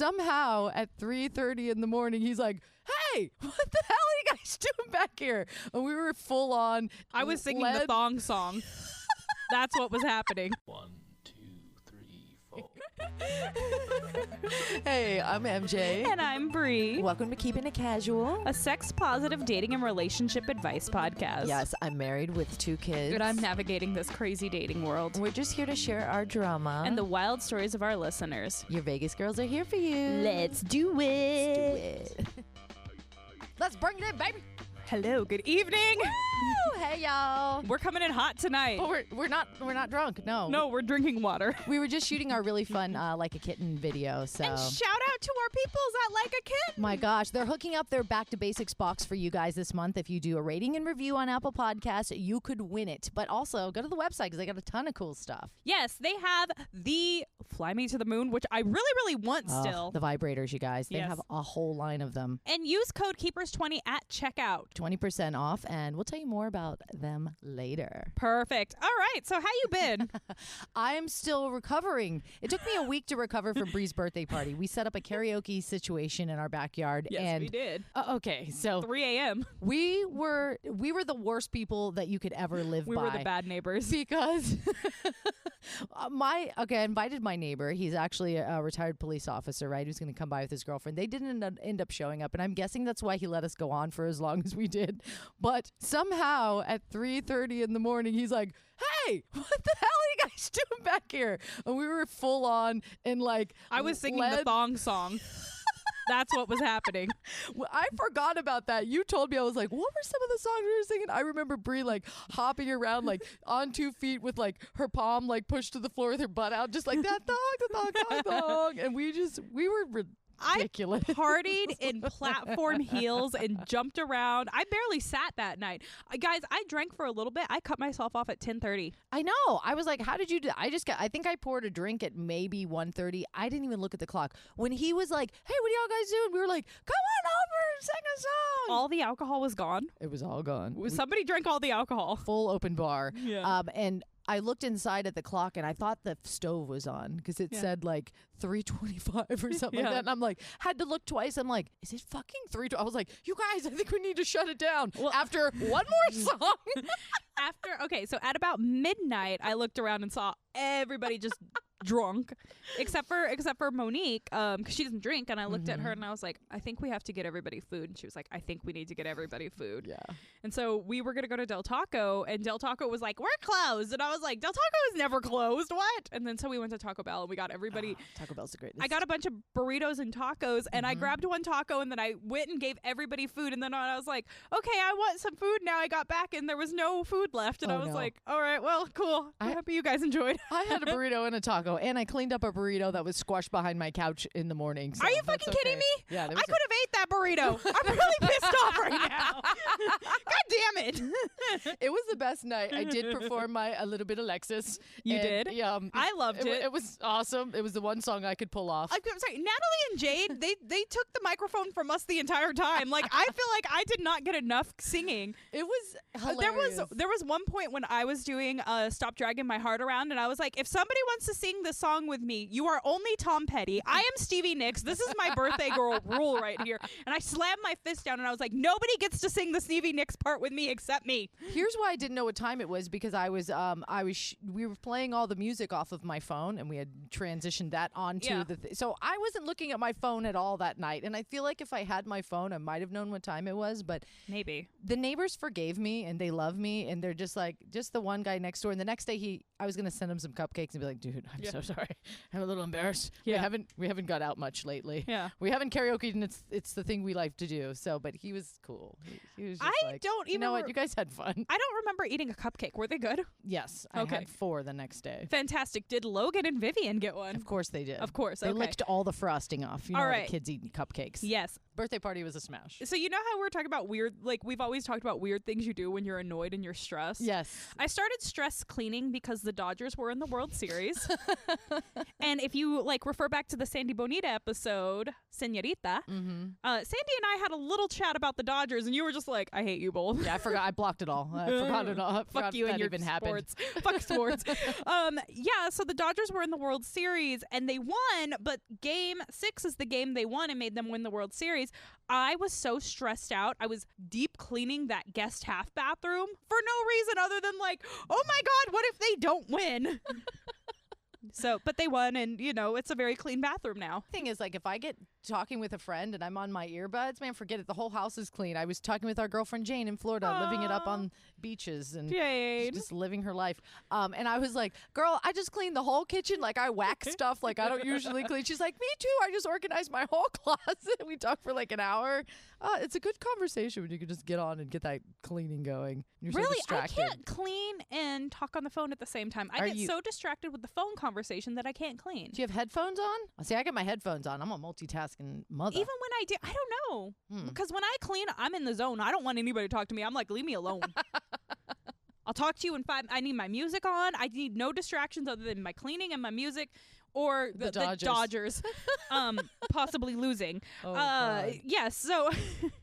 somehow at 3:30 in the morning, he's like, hey, what the hell are you guys doing back here? And we were full on. I was singing the thong song. That's what was happening. 1, 2, 3, 4. Hey, I'm MJ. And I'm Bree. Welcome to Keeping It Casual, A sex-positive dating and relationship advice podcast. Yes, I'm married with 2 kids. And I'm navigating this crazy dating world. We're just here to share our drama. And the wild stories of our listeners. Your Vegas girls are here for you. Let's do it. Let's bring it in, baby. Hello, good evening. Woo! Hey, y'all. We're coming in hot tonight. But we're not drunk, no. No, we're drinking water. We were just shooting our really fun Like a Kitten video, so. And shout out to our peoples at Like a Kitten. My gosh, they're hooking up their Back to Basics box for you guys this month. If you do a rating and review on Apple Podcasts, you could win it. But also, go to the website because they got a ton of cool stuff. Yes, they have the Fly Me to the Moon, which I really want still. The vibrators, you guys. They Yes. have a whole line of them. And use code KEEPERS20 at checkout. 20% off, and we'll tell you more about them later. Perfect. All right, so how you been? I am still recovering. It took me a week to recover from Bree's birthday party. We set up a karaoke situation in our backyard. Yes, and we did. Okay, so 3 a.m. we were the worst people that you could ever live We by. were the bad neighbors. Because I invited my neighbor. He's actually a retired police officer, right? Who's going to come by with his girlfriend. They didn't end up showing up, and I'm guessing that's why he let us go on for as long as we did. But somehow at 3:30 in the morning, he's like, hey, what the hell are you guys doing back here? And we were full on and like I was singing the thong song. That's what was happening. Well, I forgot about that. You told me. I was like, what were some of the songs we were singing? I remember Bree like hopping around like on 2 feet with like her palm like pushed to the floor with her butt out, just like that thong. And we were ridiculous. I partied in platform heels and jumped around. I barely sat that night. Guys, I drank for a little bit. I cut myself off at 10:30. I know. I was like, how did you do? I think I poured a drink at maybe 1:30. I didn't even look at the clock. When he was like, hey, what are y'all guys doing? We were like, come on over and sing a song. All the alcohol was gone. It was all gone. Somebody drank all the alcohol. Full open bar. Yeah. And I looked inside at the clock and I thought the stove was on because it said like 3:25 or something like that. And I'm like, had to look twice. I'm like, is it fucking 3:20? I was like, you guys, I think we need to shut it down. Well, after one more song. So at about midnight, I looked around and saw everybody just drunk, except for Monique, because she doesn't drink. And I looked at her and I was like, I think we have to get everybody food. And she was like, I think we need to get everybody food. Yeah. And so we were gonna go to Del Taco, and Del Taco was like, we're closed. And I was like, Del Taco is never closed. What? And then so we went to Taco Bell and we got everybody. Taco Bell's a great. I got a bunch of burritos and tacos, and I grabbed one taco, and then I went and gave everybody food. And then I was like, okay, I want some food now. I got back and there was no food left. And I was like, all right, well, cool. I'm happy you guys enjoyed. I had a burrito and a taco, and I cleaned up a burrito that was squashed behind my couch in the morning. So are you fucking kidding me? Yeah, I could have ate that burrito. I'm really pissed off right now. God damn it. It was the best night. I did perform a little bit Alexis. You did? Yeah. I loved it. It was awesome. It was the one song I could pull off. I'm sorry, Natalie and Jade, they took the microphone from us the entire time. Like, I feel like I did not get enough singing. It was hilarious. There was one point when I was doing Stop Dragging My Heart Around, and I was like, if somebody wants to sing this song with me, you are only Tom Petty. I am Stevie Nicks. This is my birthday girl rule right here. And I slammed my fist down and I was like, nobody gets to sing the Stevie Nicks part with me except me. Here's why I didn't know what time it was, because we were playing all the music off of my phone, and we had transitioned that onto so I wasn't looking at my phone at all that night. And I feel like if I had my phone, I might have known what time it was, but maybe the neighbors forgave me and they love me, and they're just like, just the one guy next door. And the next day I was going to send him some cupcakes and be like, dude, I'm so sorry. I'm a little embarrassed. Yeah. We haven't got out much lately. Yeah. We haven't karaoke'd, and it's the thing we like to do. So, but he was cool. He was just you know what? You guys had fun. I don't remember eating a cupcake. Were they good? Yes. I had 4 the next day. Fantastic. Did Logan and Vivian get one? Of course they did. Of course. They licked all the frosting off. You know, all right. The kids eat cupcakes. Yes. Birthday party was a smash. So you know how we're talking about weird, like we've always talked about weird things you do when you're annoyed and you're stressed? Yes. I started stress cleaning because the Dodgers were in the World Series. And if you like refer back to the Sandy Bonita episode, Señorita, Sandy and I had a little chat about the Dodgers, and you were just like, I hate you both. Yeah, I forgot. I blocked it all. I forgot it all. Fuck you and your sports. Fuck sports. Yeah, so the Dodgers were in the World Series, and they won, but Game 6 is the game they won and made them win the World Series. I was so stressed out. I was deep cleaning that guest half bathroom for no reason other than like, oh my God, what if they don't win? So, but they won, and it's a very clean bathroom now. Thing is, like, if I get talking with a friend and I'm on my earbuds, man, forget it. The whole house is clean. I was talking with our girlfriend Jane in Florida, living it up on beaches and just living her life. And I was like, girl, I just cleaned the whole kitchen. Like, I whack stuff like I don't usually clean. She's like, me too. I just organized my whole closet. We talked for like an hour. It's a good conversation when you can just get on and get that cleaning going. You're really, so distracted. I can't clean and talk on the phone at the same time. I get so distracted with the phone conversation that I can't clean. Do you have headphones on? See, I got my headphones on. I'm a multitasking mother. Even when I do, I don't know. Because when I clean, I'm in the zone. I don't want anybody to talk to me. I'm like, leave me alone. I'll talk to you in 5. I need my music on. I need no distractions other than my cleaning and my music. Or the Dodgers possibly losing. Yes, so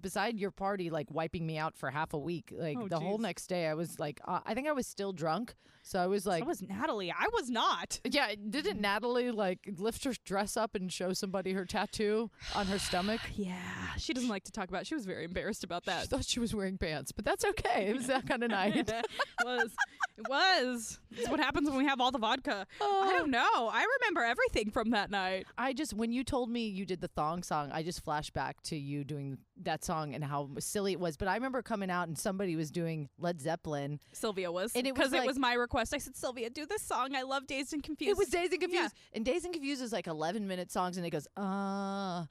beside your party like wiping me out for half a week, like whole next day I was like I think I was still drunk. So I was like, so was Natalie. I was not. Yeah, didn't Natalie like lift her dress up and show somebody her tattoo on her stomach? Yeah, she doesn't like to talk about it. She was very embarrassed about that. She thought she was wearing pants, but that's okay. It was that kind of night. It was. It's what happens when we have all the vodka. I don't know. I remember everything from that night. When you told me you did the thong song, I just flashed back to you doing that song and how silly it was. But I remember coming out and somebody was doing Led Zeppelin. Sylvia was. And it was my request. I said, Sylvia, do this song. I love Dazed and Confused. It was Dazed and Confused. Yeah. And Dazed and Confused is like 11-minute songs, and it goes, and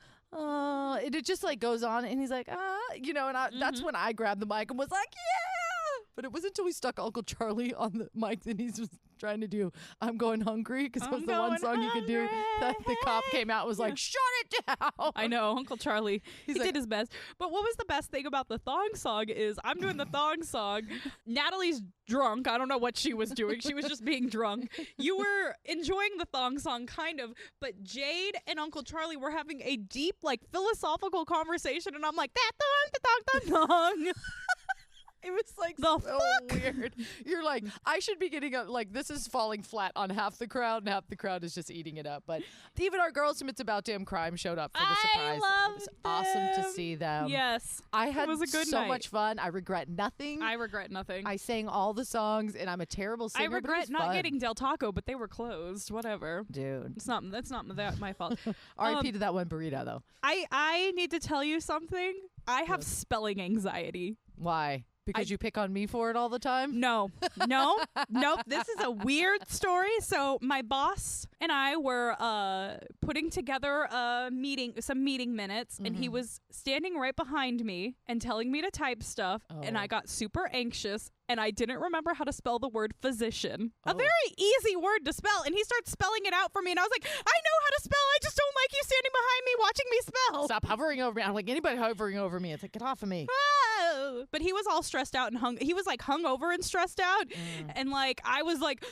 it just like goes on, and he's like, and that's when I grabbed the mic and was like, yeah. But it wasn't until we stuck Uncle Charlie on the mic that he's just trying to do I'm Going Hungry, because it was the one song you could do that the cop came out and was like, shut it down. I know, Uncle Charlie. He did his best. But what was the best thing about the thong song is I'm doing the thong song. Natalie's drunk. I don't know what she was doing. She was just being drunk. You were enjoying the thong song, kind of, but Jade and Uncle Charlie were having a deep, like, philosophical conversation, and I'm like, that thong, the thong, the thong. It was like so weird. You're like, I should be getting like, this is falling flat on half the crowd, and half the crowd is just eating it up. But even our girls from It's About Damn Crime showed up for the surprise. It was awesome to see them. Yes. I had it was a good so night. Much fun. I regret nothing. I regret nothing. I sang all the songs, and I'm a terrible singer. I regret but it was not fun. getting Del Taco, but they were closed. Whatever. Dude. That's not my fault. R.I.P. to that one burrito, though. I need to tell you something. I have spelling anxiety. Why? Because you pick on me for it all the time? No. This is a weird story. So my boss and I were putting together some meeting minutes, and he was standing right behind me and telling me to type stuff, and I got super anxious. And I didn't remember how to spell the word physician. A very easy word to spell. And he starts spelling it out for me. And I was like, I know how to spell. I just don't like you standing behind me watching me spell. Stop hovering over me. I'm like, anybody hovering over me. It's like, get off of me. Oh. But he was all stressed out and he was like hung over and stressed out. And like, I was like,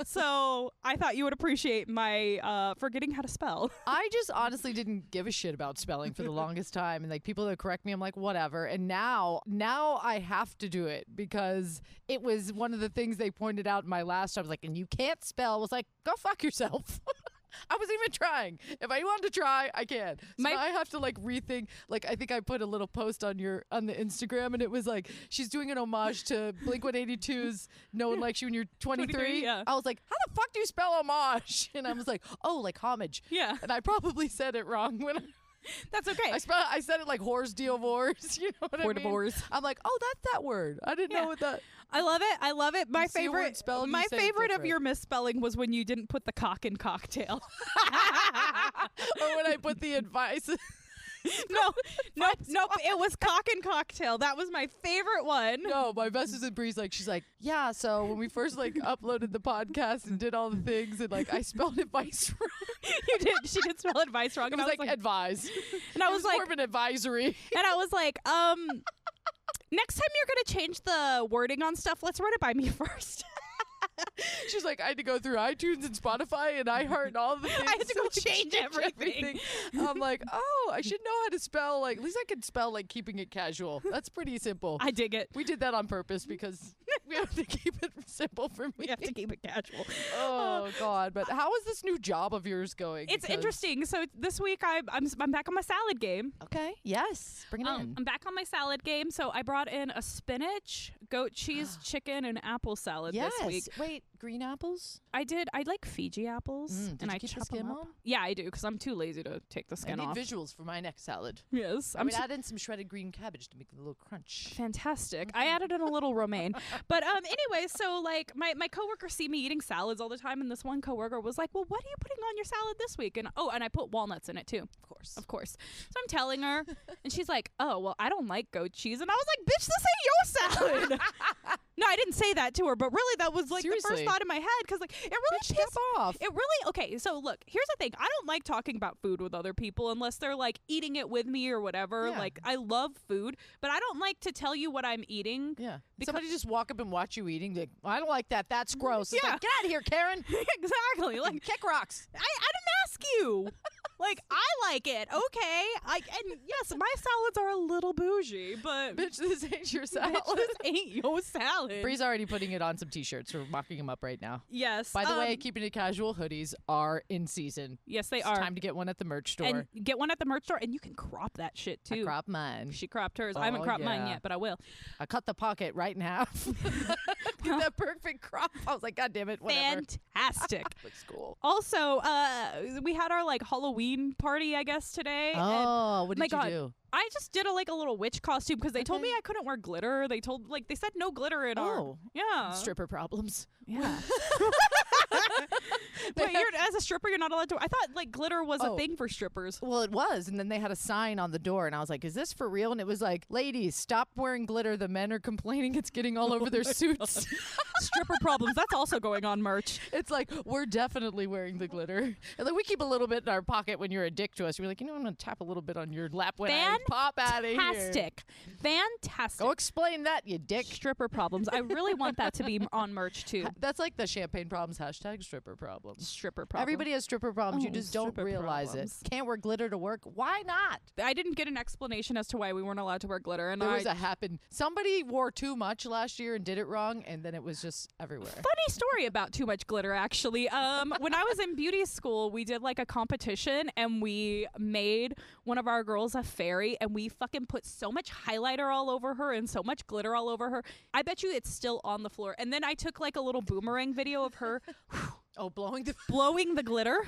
so I thought you would appreciate my forgetting how to spell. I just honestly didn't give a shit about spelling for the longest time. And like, people that correct me, I'm like, whatever. And now I have to do it, because it was one of the things they pointed out in my last job. I was like, and you can't spell. I was like, go fuck yourself. I wasn't even trying. If I want to try, I can. So I have to like rethink. Like, I think I put a little post on the Instagram, and it was like, she's doing an homage to Blink-182's No One Likes You When You're 23. Yeah. I was like, how the fuck do you spell homage? And I was like, oh, like homage. Yeah. And I probably said it wrong when That's okay. I said it like horse deal wars. You know what I mean? Divorce. I'm like, oh, that's that word. I didn't know what that. I love it. My favorite favorite of your misspelling was when you didn't put the cock in cocktail. Or when I put the advice. Nope. It was cock and cocktail. That was my favorite one. No, my best is in Bree's like, she's like, yeah, so when we first like uploaded the podcast and did all the things, and like I spelled advice wrong. You did. She did spell advice wrong. And I was like, advise. And I was like, more of an advisory. And I was like, next time you're gonna change the wording on stuff, let's run it by me first. She's like, I had to go through iTunes and Spotify and iHeart and all the things. I had to go change everything. I'm like, oh, I should know how to spell. Like, at least I could spell like keeping it casual. That's pretty simple. I dig it. We did that on purpose because we have to keep it simple for me. We have to keep it casual. Oh God! But how is this new job of yours going? It's Because- interesting. So this week I'm back on my salad game. Okay. Yes. Bring it in. I'm back on my salad game. So I brought in a spinach, goat cheese, chicken, and apple salad Yes. this week. Wait, green apples? I like Fiji apples, Did and you I keep the chop skin them up. on? Yeah, I do because I'm too lazy to take the I skin need off. visuals for my next salad. Yes, I would add in some shredded green cabbage to make it a little crunch. Fantastic. I added in a little romaine. But anyway, so like my coworkers see me eating salads all the time, and this one coworker was like, well, what are you putting on your salad this week? And and I put walnuts in it too. Of course. So I'm telling her, and she's like, oh, well, I don't like goat cheese. And I was like, bitch, this ain't your salad. No, I didn't say that to her, but really that was like the Seriously. first thought in my head because like it really Step pissed off. It really okay. So look, here's the thing. I don't like talking about food with other people unless they're like eating it with me or whatever. Yeah. Like I love food, but I don't like to tell you what I'm eating. Yeah. Because- Somebody just walk up and watch you eating. Like, I don't like that. That's gross. It's Yeah. like, get out of here, Karen. Exactly. Like Kick rocks. I didn't ask you. Like I like it. Okay. And yes, my salads are a little bougie, but Bitch, this ain't your salad. bitch, this ain't your salad. Bree's already putting it on some t-shirts. We're mocking them up right now. Yes. By the way, keeping it casual hoodies are in season. yes, they It's are. time to get one at the merch store. And get one at the merch store, and you can crop that shit I too. crop mine. She cropped hers. I haven't Oh, cropped mine yeah. yet, but I will. I cut the pocket right in half. Get that perfect crop. I was like, God damn it, whatever. Fantastic. Looks cool. Also, we had our like Halloween party, I guess, today. and Oh, what my did you God. do? I just did a little witch costume because they told me Okay. I couldn't wear glitter. They said no glitter in our. Oh. Yeah. Stripper problems. Yeah. Wait, as a stripper, you're not allowed to. I thought like glitter was a Oh. thing for strippers. Well, it was. And then they had a sign on the door. And I was like, is this for real? And it was like, ladies, stop wearing glitter. The men are complaining it's getting all over their suits. Stripper problems. That's also going on merch. It's like, we're definitely wearing the glitter. And like, we keep a little bit in our pocket when you're a dick to us. You're like, you know, I'm going to tap a little bit on your lap when I pop out of here. Fantastic. Go explain that, you dick. Stripper problems. I really want that to be on merch too. That's like the champagne problems, hashtag stripper problems. Stripper problems. Everybody has stripper problems. You Oh, just don't stripper realize problems. it. Can't wear glitter to work. Why not? I didn't get an explanation as to why we weren't allowed to wear glitter, and There was a happen. Somebody wore too much last year and did it wrong, and then it was just everywhere. funny story about too much glitter actually. When I was in beauty school, we did like a competition and we made one of our girls a fairy and we fucking put so much highlighter all over her and so much glitter all over her. I bet you it's still on the floor. And then I took like a little boomerang video of her Oh, blowing the. blowing the glitter.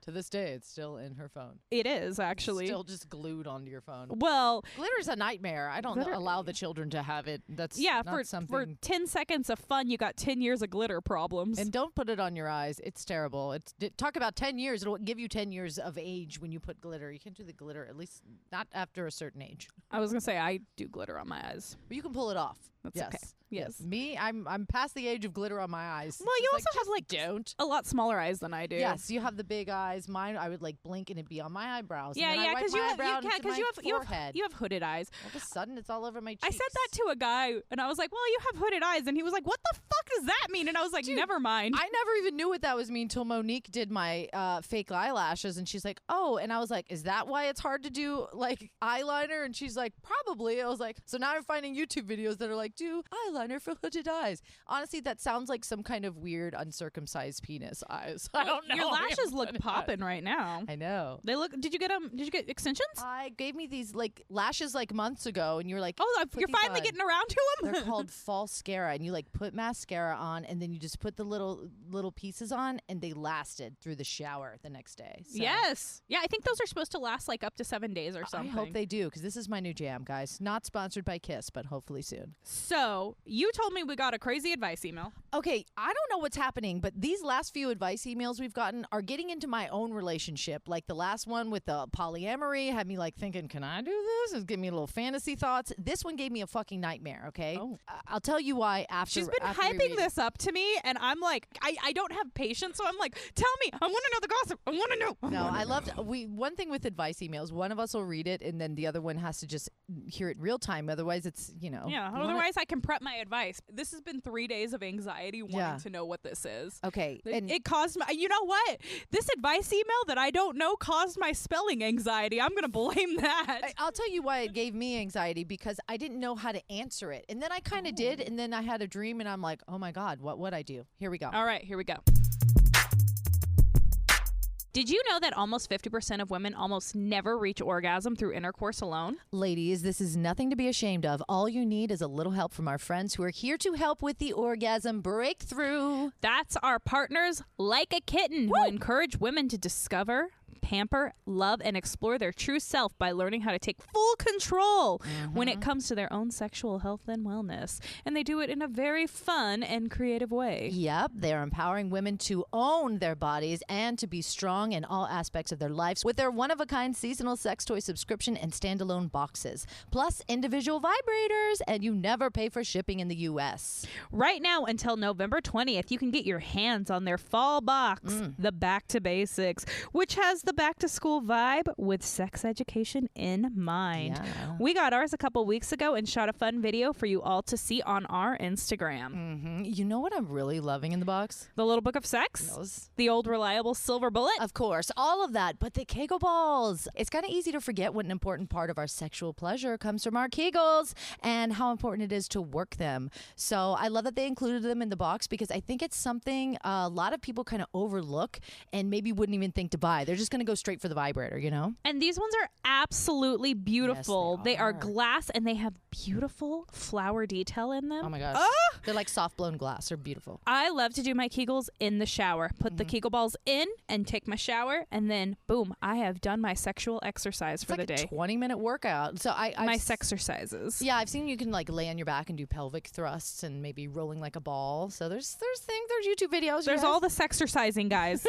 To this day, it's still in her phone. It is actually. Still just glued onto your phone. Well, Glitter's a nightmare. I don't Glitter- allow the children to have it. That's yeah, not for something. 10 seconds of fun, you got 10 years of glitter problems. And don't put it on your eyes. It's terrible. Talk about 10 years. It'll give you 10 years of age when you put glitter. You can't do the glitter, at least not after a certain age. I was going to say, I do glitter on my eyes. But you can pull it off. That's yes. okay. Yes. Me, I'm past the age of glitter on my eyes. Well, you It's also have just like don't. a lot smaller eyes than I do. Yes, you have the big eyes. Mine, I would like blink and it'd be on my eyebrows. Yeah, and then yeah, I wipe because my you eyebrow and it's in because my forehead. you have hooded eyes. All of a sudden, it's all over my cheeks. I said that to a guy, and I was like, "Well, you have hooded eyes," and he was like, "What the fuck does that mean?" And I was like, Dude, "Never mind." I never even knew what that was mean until Monique did my fake eyelashes, and she's like, "Oh," and I was like, "Is that why it's hard to do like eyeliner?" And she's like, "Probably." I was like, "So now I'm finding YouTube videos that are like, do eyeliner for hooded eyes." Honestly, that sounds like some kind of weird uncircumcised penis eyes. I don't know. Your lashes look Hooded eyes. popping right now. I know. They look. Did you get them? Did you get extensions? I gave me these like lashes like months ago, and you were like, Oh, put you're these finally on. getting around to them. They're called falscara, and you like put mascara on, and then you just put the little pieces on, and they lasted through the shower the next day. So Yes. Yeah, I think those are supposed to last like up to 7 days or I something. hope they do, because this is my new jam, guys. Not sponsored by Kiss, but hopefully soon. So you told me we got a crazy advice email. Okay, I don't know what's happening, but these last few advice emails we've gotten are getting into my own relationship. Like the last one with the polyamory had me like thinking, can I do this? It's giving me little fantasy thoughts. This one gave me a fucking nightmare, okay? Oh. I'll tell you why after. She's been after we hyping read it. this up to me, and I'm like, I don't have patience, so I'm like, tell me. I want to know the gossip. I want to know. No, I loved one thing with advice emails. One of us will read it, and then the other one has to just hear it in real time. Otherwise, it's Yeah. you wanna- Otherwise, I can prep my my advice. This has been 3 days of anxiety wanting to know what this is. Okay. And It caused my, you know what? This advice email that I don't know caused my spelling anxiety. I'm going to blame that. I'll tell you why it gave me anxiety, because I didn't know how to answer it. And then I kind of did. And then I had a dream and I'm like, oh my God, what would I do? Here we go. All right, here we go. Did you know that almost 50% of women almost never reach orgasm through intercourse alone? Ladies, this is nothing to be ashamed of. All you need is a little help from our friends who are here to help with the orgasm breakthrough. That's our partners, Like a Kitten, who encourage women to discover, pamper, love, and explore their true self by learning how to take full control when it comes to their own sexual health and wellness. And they do it in a very fun and creative way. Yep, they're empowering women to own their bodies and to be strong in all aspects of their lives with their one-of-a-kind seasonal sex toy subscription and standalone boxes, plus individual vibrators, and you never pay for shipping in the U.S. Right now until November 20th, you can get your hands on their fall box, the Back to Basics, which has the back to school vibe with sex education in mind. Yeah. We got ours a couple weeks ago and shot a fun video for you all to see on our Instagram. You know what I'm really loving in the box? The Little Book of Sex, Those. the old reliable silver bullet. Of course, all of that, but the Kegel balls. It's kind of easy to forget what an important part of our sexual pleasure comes from our Kegels and how important it is to work them. So I love that they included them in the box, because I think it's something a lot of people kind of overlook and maybe wouldn't even think to buy. They're just going to go straight for the vibrator, you know? And these ones are absolutely beautiful. Yes, they they are are. glass and they have beautiful flower detail in them. Oh my gosh. They're like soft blown glass. They're beautiful. I love to do my Kegels in the shower. Put the Kegel balls in and take my shower, and then boom, I have done my sexual exercise It's for like the day. a 20-minute workout. So My sexercises. Yeah, I've seen you can like lay on your back and do pelvic thrusts and maybe rolling like a ball. So there's YouTube videos. There's yes. all the sexercising, guys.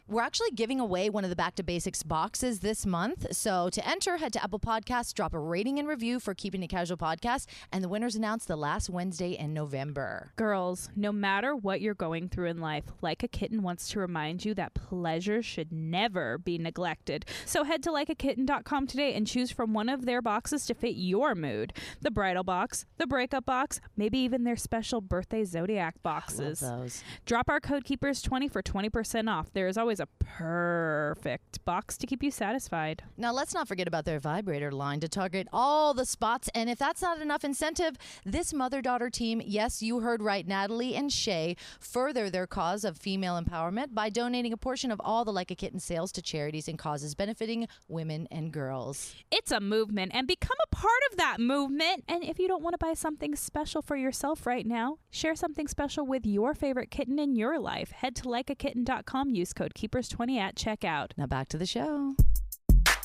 We're actually giving away one of the Back to Basics boxes this month. So to enter, head to Apple Podcasts, drop a rating and review for Keeping It Casual podcast, and the winners announced the last Wednesday in November. Girls, no matter what you're going through in life, Like a Kitten wants to remind you that pleasure should never be neglected. So head to likeakitten.com today and choose from one of their boxes to fit your mood. The bridal box, the breakup box, maybe even their special birthday zodiac boxes. Love those. Drop our code KEEPERS20 for 20% off. There is always a perfect box to keep you satisfied. Now, let's not forget about their vibrator line to target all the spots. And if that's not enough incentive, this mother-daughter team, yes, you heard right, Natalie and Shay, further their cause of female empowerment by donating a portion of all the Like a Kitten sales to charities and causes benefiting women and girls. It's a movement, and become a part of that movement. And if you don't want to buy something special for yourself right now, share something special with your favorite kitten in your life. Head to likeakitten.com, use code KEEPERS20 at checkout. Now back to the show.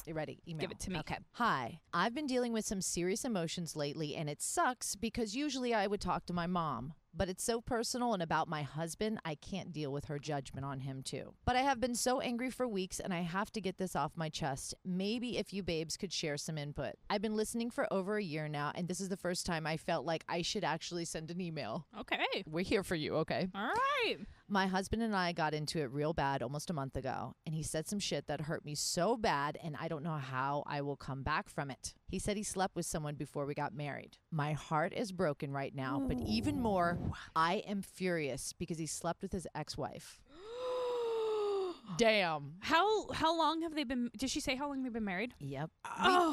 You ready? Email. Give it to me. Okay. Hi. I've been dealing with some serious emotions lately, and it sucks because usually I would talk to my mom. But it's so personal and about my husband, I can't deal with her judgment on him too. But I have been so angry for weeks and I have to get this off my chest. Maybe if you babes could share some input. I've been listening for over a year now, and this is the first time I felt like I should actually send an email. Okay. We're here for you, okay? All right. My husband and I got into it real bad almost a month ago, and he said some shit that hurt me so bad, and I don't know how I will come back from it. He said he slept with someone before we got married. My heart is broken right now, but even more, I am furious because he slept with his ex-wife. Damn. How long have they been? Did she say how long they've been married? Yep.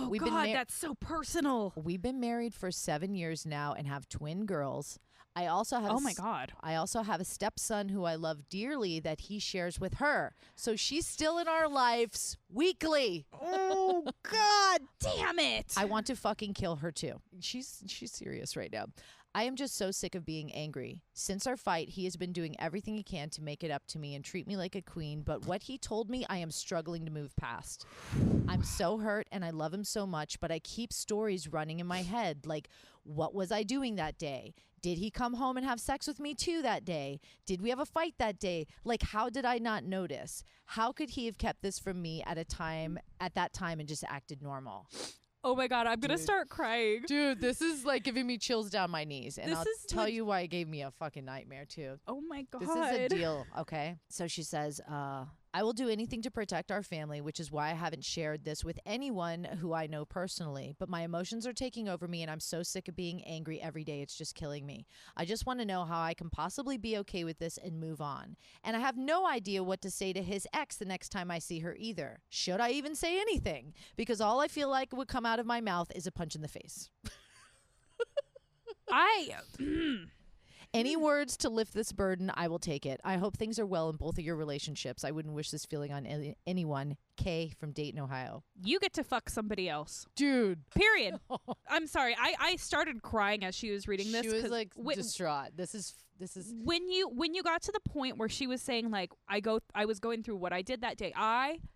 We've been God, that's so personal. We've been married for 7 years now and have twin girls. I also have Oh my God. I also have a stepson who I love dearly that he shares with her. So she's still in our lives weekly. Oh God, damn it. I want to fucking kill her too. She's serious right now. I am just so sick of being angry. Since our fight, he has been doing everything he can to make it up to me and treat me like a queen, but what he told me, I am struggling to move past. I'm so hurt and I love him so much, but I keep stories running in my head like, what was I doing that day? Did he come home and have sex with me too that day? Did we have a fight that day? Like, how did I not notice? How could he have kept this from me at that time and just acted normal? Oh my God, I'm going to start crying. Dude, this is like giving me chills down my knees. And I'll tell leg- you why it gave me a fucking nightmare too. Oh my God. This is a deal, okay? So she says, I will do anything to protect our family, which is why I haven't shared this with anyone who I know personally. But my emotions are taking over me, and I'm so sick of being angry every day. It's just killing me. I just want to know how I can possibly be okay with this and move on. And I have no idea what to say to his ex the next time I see her either. Should I even say anything? Because all I feel like would come out of my mouth is a punch in the face. Any words to lift this burden, I will take it. I hope things are well in both of your relationships. I wouldn't wish this feeling on anyone. Kay from Dayton, Ohio. You get to fuck somebody else. Dude. Period. I'm sorry. I started crying as she was reading this. She was like distraught. This is when you got to the point where she was saying like I was going through what I did that day.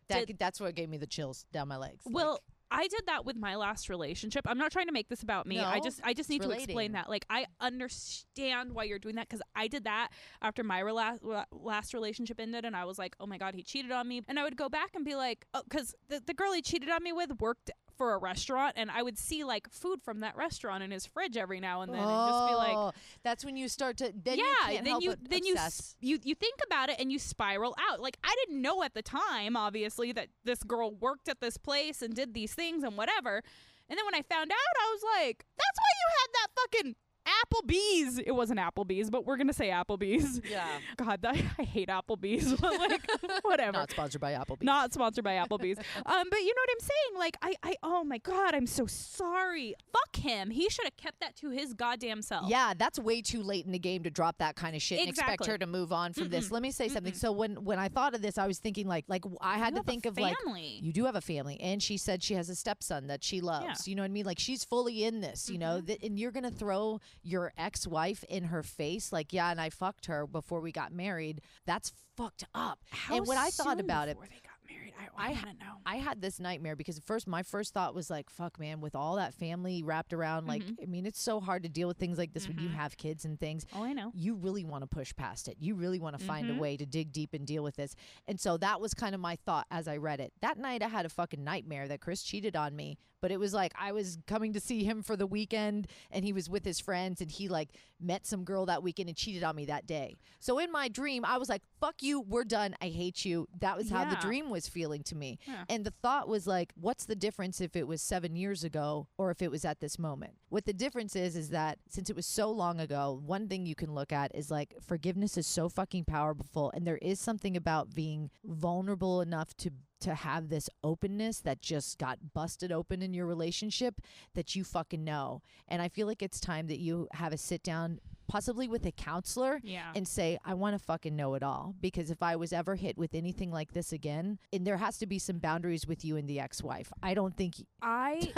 That's what gave me the chills down my legs. Well, I did that with my last relationship. I'm not trying to make this about me. No, I just need to relating. explain that. Like, I understand why you're doing that because I did that after my last relationship ended, and I was like, oh my God, he cheated on me. And I would go back and be like, oh, because the girl he cheated on me with worked for a restaurant, and I would see like food from that restaurant in his fridge every now and then, and just be like, that's when you start to then you think about it and you spiral out. Like, I didn't know at the time, obviously, that this girl worked at this place and did these things and whatever. And then when I found out, I was like, that's why you had that fucking Applebee's. It wasn't Applebee's, but we're gonna say Applebee's. Yeah. God, I hate Applebee's. But like, whatever. Not sponsored by Applebee's. Not sponsored by Applebee's. But you know what I'm saying? Like, I oh my God, I'm so sorry. Fuck him. He should have kept that to his goddamn self. Yeah, that's way too late in the game to drop that kind of shit and expect her to move on from this. Let me say something. So when I thought of this, I was thinking like I had to think of like, you do have a family, and she said she has a stepson that she loves. Yeah. You know what I mean? Like, she's fully in this. You know, and you're gonna throw your ex-wife in her face like, yeah, and I fucked her before we got married. That's fucked up. And when I thought about it, before they got married, I don't know. I had this nightmare because my first thought was like, fuck, man, with all that family wrapped around, like, I mean, it's so hard to deal with things like this when you have kids and things. Oh, I know. You really want to push past it. You really want to find a way to dig deep and deal with this. And so that was kind of my thought as I read it. That night I had a fucking nightmare that Chris cheated on me, but it was like I was coming to see him for the weekend and he was with his friends and he like met some girl that weekend and cheated on me that day. So in my dream, I was like, fuck you, we're done, I hate you. That was how the dream was feeling to me. Yeah. And the thought was like, what's the difference if it was 7 years ago or if it was at this moment? What the difference is that since it was so long ago, one thing you can look at is like forgiveness is so fucking powerful, and there is something about being vulnerable enough to have this openness that just got busted open in your relationship that you fucking know. And I feel like it's time that you have a sit down, possibly with a counselor, and say, I want to fucking know it all. Because if I was ever hit with anything like this again, and there has to be some boundaries with you and the ex-wife. I don't think I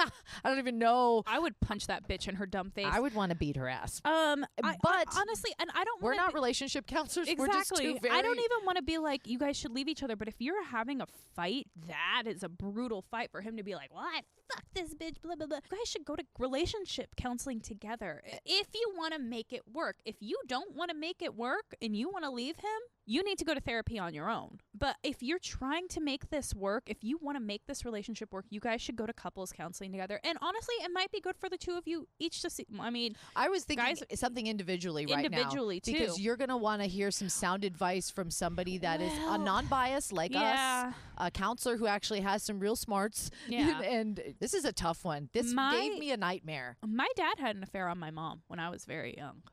don't even know. I would punch that bitch in her dumb face. I would want to beat her ass. But honestly, and I don't. We're not relationship counselors. Exactly. We're just two very. I don't even want to be like, you guys should leave each other. But if you're having a fight, that is a brutal fight for him to be like, well, I fuck this bitch, blah blah blah. You guys should go to relationship counseling together if you want to make it work. If you don't want to make it work and you want to leave him, you need to go to therapy on your own. But if you're trying to make this work, if you want to make this relationship work, you guys should go to couples counseling together. And honestly, it might be good for the two of you each to see. I mean, I was thinking something individually right now. Individually, too. Because you're going to want to hear some sound advice from somebody that is a non-biased like us, a counselor who actually has some real smarts. Yeah. And this is a tough one. This gave me a nightmare. My dad had an affair on my mom when I was very young.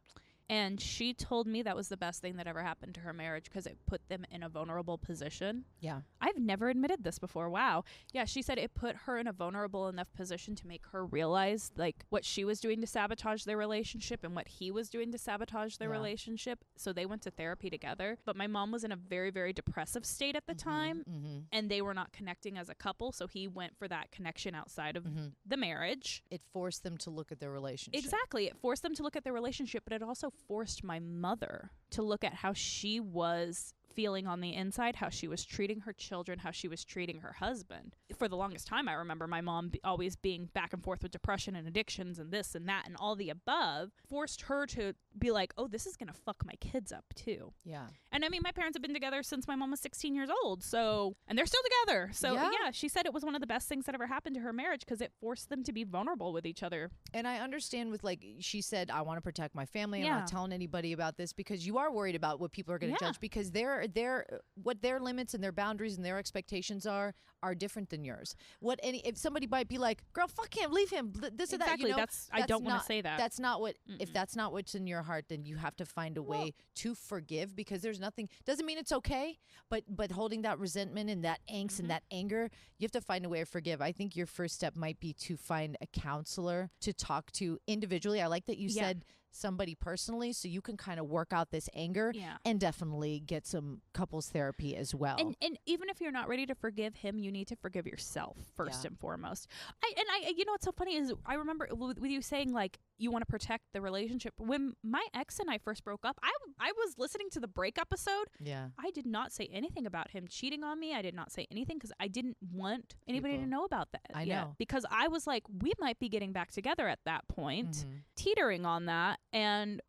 And she told me that was the best thing that ever happened to her marriage because it put them in a vulnerable position. Yeah. I've never admitted this before. Wow. Yeah, she said it put her in a vulnerable enough position to make her realize like what she was doing to sabotage their relationship and what he was doing to sabotage their relationship. So they went to therapy together. But my mom was in a very, very depressive state at the time, and they were not connecting as a couple. So he went for that connection outside of the marriage. It forced them to look at their relationship. Exactly. It forced them to look at their relationship, but it also forced my mother to look at how she was feeling on the inside, how she was treating her children, how she was treating her husband. For the longest time, I remember my mom always being back and forth with depression and addictions and this and that and all the above, forced her to be like, oh, this is going to fuck my kids up too. Yeah. And I mean, my parents have been together since my mom was 16 years old, so, and they're still together. So yeah, she said it was one of the best things that ever happened to her marriage because it forced them to be vulnerable with each other. And I understand with like, she said, I want to protect my family. I'm not telling anybody about this because you are worried about what people are going to judge because there their what their limits and their boundaries and their expectations are different than yours. If somebody might be like, girl, fuck him, leave him, this or that. Exactly. I don't want to say that. That's not what. If that's not what's in your heart, then you have to find a way to forgive, because there's nothing. Doesn't mean it's okay, but holding that resentment and that angst and that anger, you have to find a way to forgive. I think your first step might be to find a counselor to talk to individually. I like that you said somebody personally, so you can kind of work out this anger and definitely get some couples therapy as well. And even if you're not ready to forgive him, you need to forgive yourself first and foremost. I you know what's so funny is I remember with you saying like you want to protect the relationship. When my ex and I first broke up, I was listening to the break episode. Yeah. I did not say anything about him cheating on me. I did not say anything because I didn't want anybody to know about that. I know. Because I was like, we might be getting back together at that point, teetering on that. And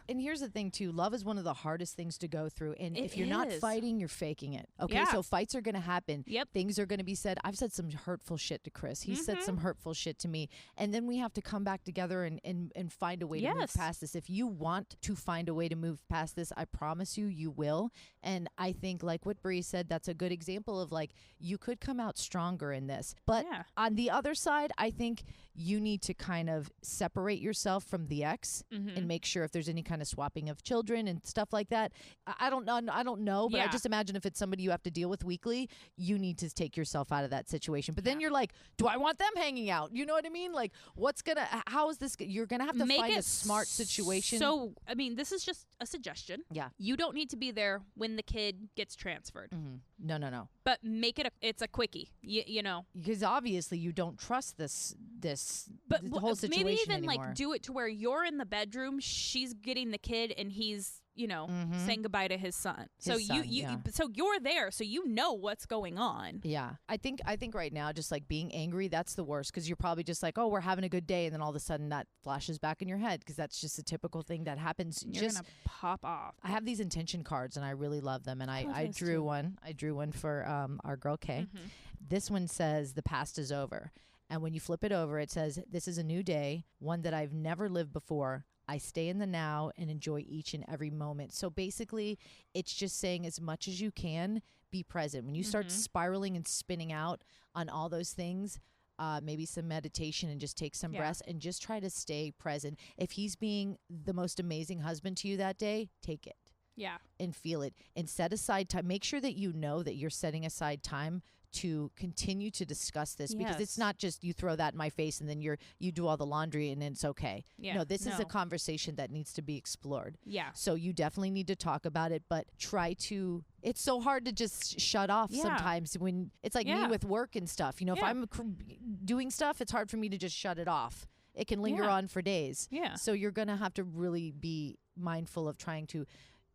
And here's the thing too, love is one of the hardest things to go through. And if you're not fighting, you're faking it. Okay. Yeah. So fights are going to happen. Yep. Things are going to be said. I've said some hurtful shit to Chris. He said some hurtful shit to me. And then we have to come back together and find a way to move past this. If you want to find a way to move past this, I promise you, you will. And I think like what Bree said, that's a good example of like, you could come out stronger in this. But on the other side, I think you need to kind of separate yourself from the ex and make sure if there's any kind of swapping of children and stuff like that. I don't know, but I just imagine if it's somebody you have to deal with weekly, you need to take yourself out of that situation. But then you're like, do I want them hanging out? You know what I mean? Like, how is this? You're going to have to find a smart situation. So, I mean, this is just a suggestion. Yeah. You don't need to be there when the kid gets transferred. No. But make it it's a quickie, you know. Because obviously you don't trust this but the whole situation maybe even anymore. like do it to where you're in the bedroom, she's getting the kid, and he's saying goodbye to his son. So so you're there, so you know what's going on. Yeah, I think right now just like being angry, that's the worst, because you're probably just like, oh, we're having a good day, and then all of a sudden that flashes back in your head, because that's just a typical thing that happens. You're gonna pop off. I have these intention cards and I really love them, and I drew one. I drew one for our girl Kay. This one says the past is over. And when you flip it over, it says, this is a new day, one that I've never lived before. I stay in the now and enjoy each and every moment. So basically, it's just saying as much as you can, be present. When you start spiraling and spinning out on all those things, maybe some meditation and just take some breaths and just try to stay present. If he's being the most amazing husband to you that day, take it. Yeah. And feel it. And set aside time. Make sure that you know that you're setting aside time to continue to discuss this, because it's not just you throw that in my face and then you do all the laundry and it's okay. Yeah. No, this is a conversation that needs to be explored. Yeah. So you definitely need to talk about it, but try to. It's so hard to just shut off sometimes when it's like me with work and stuff. You know, if I'm doing stuff, it's hard for me to just shut it off. It can linger on for days. Yeah. So you're going to have to really be mindful of trying to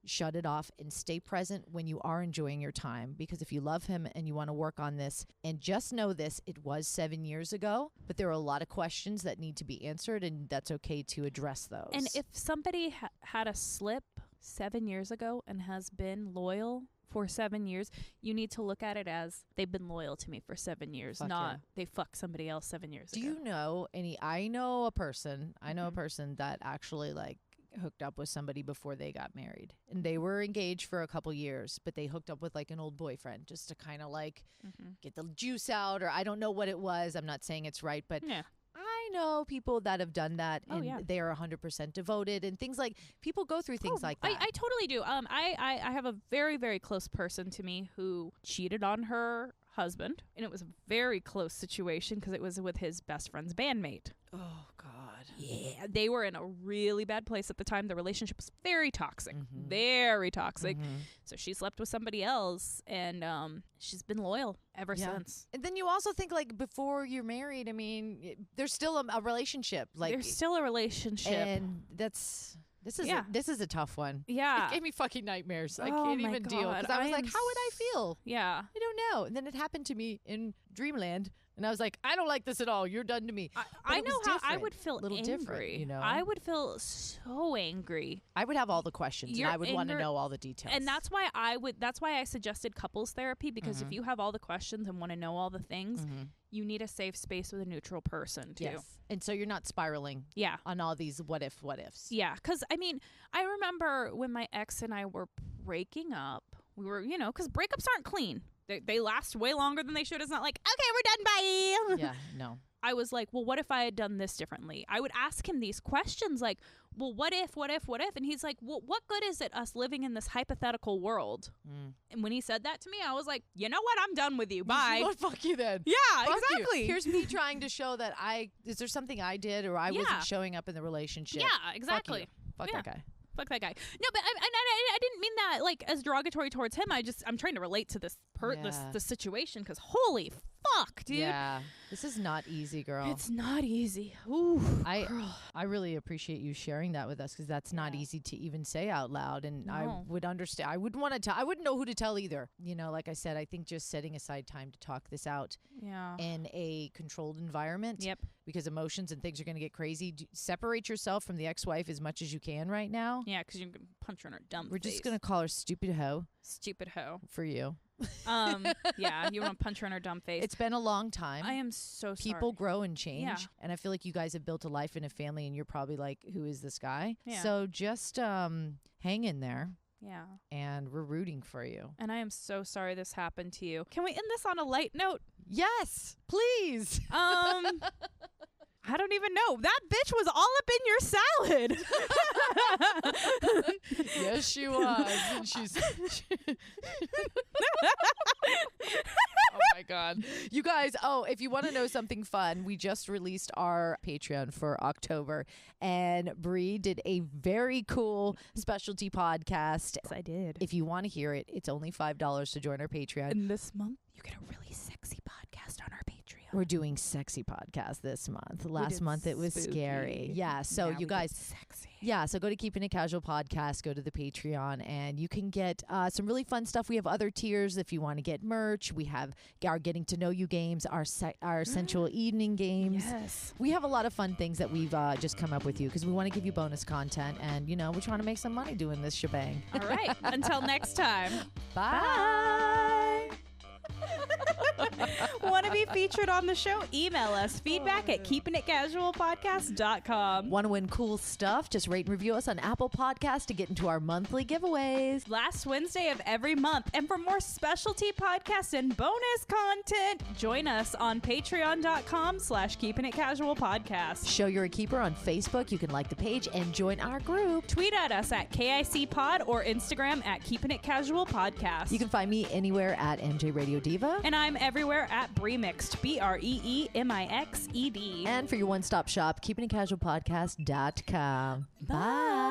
shut it off and stay present when you are enjoying your time, because if you love him and you want to work on this, and just know this, it was 7 years ago, but there are a lot of questions that need to be answered, and that's okay to address those. And if somebody had a slip 7 years ago and has been loyal for 7 years, you need to look at it as they've been loyal to me for 7 years, not they fucked somebody else 7 years ago. Do you know I know a person that actually like hooked up with somebody before they got married, and they were engaged for a couple years, but they hooked up with like an old boyfriend just to kind of like get the juice out, or I don't know what it was. I'm not saying it's right, but I know people that have done that, and they are 100% devoted, and things like people go through things like that. I totally do. I have a very, very close person to me who cheated on her husband, and it was a very close situation because it was with his best friend's bandmate. Oh God. Yeah, they were in a really bad place at the time. The relationship was very toxic, very toxic. So she slept with somebody else, and she's been loyal ever since. And then you also think like before you're married, I mean, there's still a relationship. Like there's still a relationship, and this is a tough one. Yeah, it gave me fucking nightmares. I can't even deal, because I was like, how would I feel? Yeah, I don't know. And then it happened to me in Dreamland. And I was like, I don't like this at all. You're done to me. I know how I would feel. A little angry. different, you know. I would feel so angry. I would have all the questions, and I would want to know all the details. And that's why I suggested couples therapy, because if you have all the questions and want to know all the things, you need a safe space with a neutral person too. Yes. And so you're not spiraling on all these what ifs. Yeah, because I mean, I remember when my ex and I were breaking up, we were, because breakups aren't clean. They last way longer than they should. It's not like, okay, we're done, bye. Yeah, no. I was like, well, what if I had done this differently? I would ask him these questions like, well, what if? And he's like, well, what good is it us living in this hypothetical world? And when he said that to me, I was like, you know what? I'm done with you. Bye. Well, fuck you then. Yeah, Fuck exactly. you. Here's me trying to show that is there something I did or I wasn't showing up in the relationship? Yeah, exactly. Fuck that guy. Fuck that guy. No, but I didn't mean that like as derogatory towards him. I'm trying to relate to this this situation because holy fuck, dude. Yeah, this is not easy, girl. It's not easy. Ooh, I really appreciate you sharing that with us because that's not easy to even say out loud. And I would understand. I wouldn't want to tell. I wouldn't know who to tell either. Like I said, I think just setting aside time to talk this out in a controlled environment. Yep. Because emotions and things are going to get crazy. Separate yourself from the ex-wife as much as you can right now. Yeah, because you're going to punch her in her dumb We're face. just going to call her stupid hoe. Stupid hoe. For you. Yeah, you want to punch her in her dumb face. It's been a long time. I am so sorry. People grow and change. Yeah. And I feel like you guys have built a life and a family and you're probably like, who is this guy? Yeah. So just hang in there. Yeah. And we're rooting for you. And I am so sorry this happened to you. Can we end this on a light note? Yes, please. I don't even know. That bitch was all up in your salad. Yes, she was. And she's. Oh my God. You guys, if you want to know something fun, we just released our Patreon for October. And Bree did a very cool specialty podcast. Yes, I did. If you want to hear it, it's only $5 to join our Patreon. And this month, you get a really sexy podcast on our Patreon. We're doing sexy podcast this month. Last month it was spooky. Scary. Yeah. So Now you guys, sexy. Yeah. So go to Keeping It Casual podcast, go to the Patreon, and you can get some really fun stuff. We have other tiers if you want to get merch. We have our getting to know you games, our sensual evening games. Yes. We have a lot of fun things that we've just come up with you because we want to give you bonus content, and we're trying to make some money doing this shebang. All right. Until next time. Bye. Want to be featured on the show? Email us feedback@keepingitcasualpodcast.com. Want to win cool stuff? Just rate and review us on Apple Podcasts to get into our monthly giveaways. Last Wednesday of every month. And for more specialty podcasts and bonus content, join us on patreon.com/keepingitcasualpodcast. Show You're a Keeper on Facebook. You can like the page and join our group. Tweet at us at KICPod or Instagram at KeepingItCasualPodcast. You can find me anywhere at MJ Radio Diva. And I'm everywhere at Breemixed, BREEMIXED. And for your one-stop shop, keepingitcasualpodcast.com. Bye.